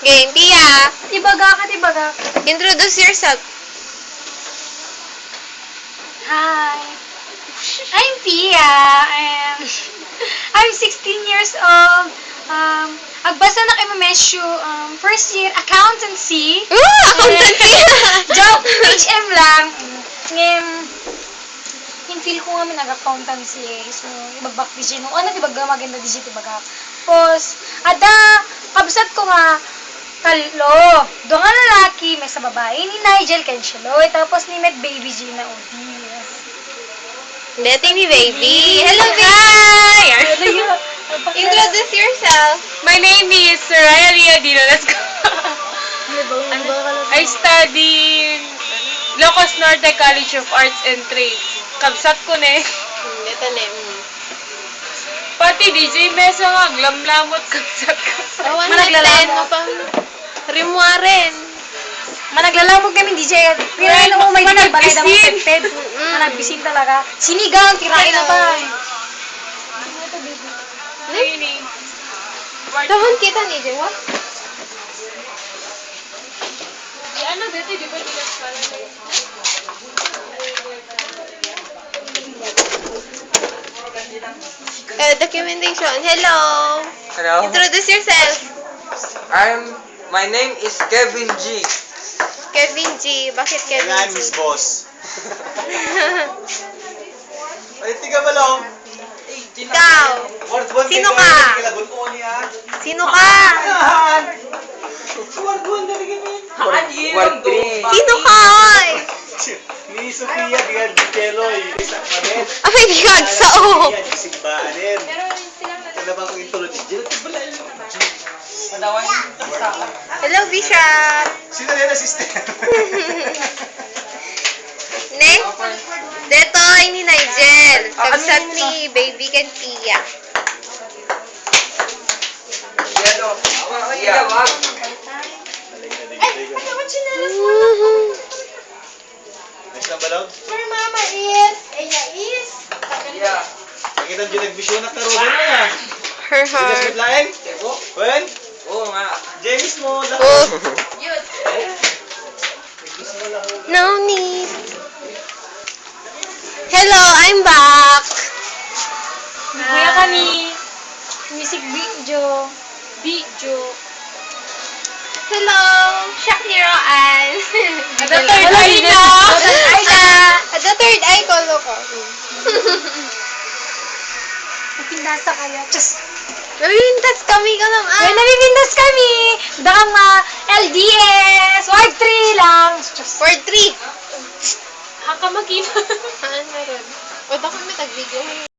Game, Pia. Katibaga. Introduce yourself. Hi. I'm Pia. I'm 16 years old. Agbasa na kay Mamesyo. First year accountancy. Accountancy! Joke, HM lang. Yung feel ko nga nag-accountancy eh. So, ibag-back DJ. Nung ano, dibaga maganda DJ, dibaga. Tapos, kabsat ko nga, talo. Doon nga lalaki, may sa babae, ni Nigel Kenshaloy. Tapos ni Med Baby Gina Odias. Dating ni Baby. Hello, Baby! Hi! Introduce yourself. My name is Soraya Riadino. Let's go. I study Locos Norte College of Arts and Trades. Kabsat ko ne. Ito na. Pati DJ Mesa nga, glamlamot kabsat ko. Managlalamog mo pa. Rimwa rin. Managlalamog kami DJ. Tirain na mo may balay na mo peped. Managbisin talaga. Sinigang, tirain na pa. Dahon kita ni Jewa. Ano dito, di ba nila pala Documentation. Hello. Hello. Introduce yourself. My name is Kevin G. Kevin G. Bakit Kevin And I'm G? his boss. Ay, tiga ba lang? Ikaw. Sino ka? Sino ka? Ward 3. Sino ka, oy? Ni Sofia, kaya di Keloy. Ay, di kagsa, oh. Sigbaanin. Ano bang kong intulot? Hello, Bishop. Sino yan assistant? Ne? Deto ay ni Nigel. Kabsat ni Baby kan Pia. Next na balog? Her mama is, ella is. Nakita nyo nagbisyonak na Robin mo yan. Her Bigas heart. with laing? When? Oo nga. James mo. Oh. No need. Hello, I'm back. Kaya kami, music video. Hello, Shakira and The third eye na. the third eye ko ko. Napindasa kaya. Just, Nabibintas kami ka ng nabibindas kami. Dahang LDS, Ward 3 lang. Just, Word 3. Haka makita. Ano ron? O, baka may tag-video.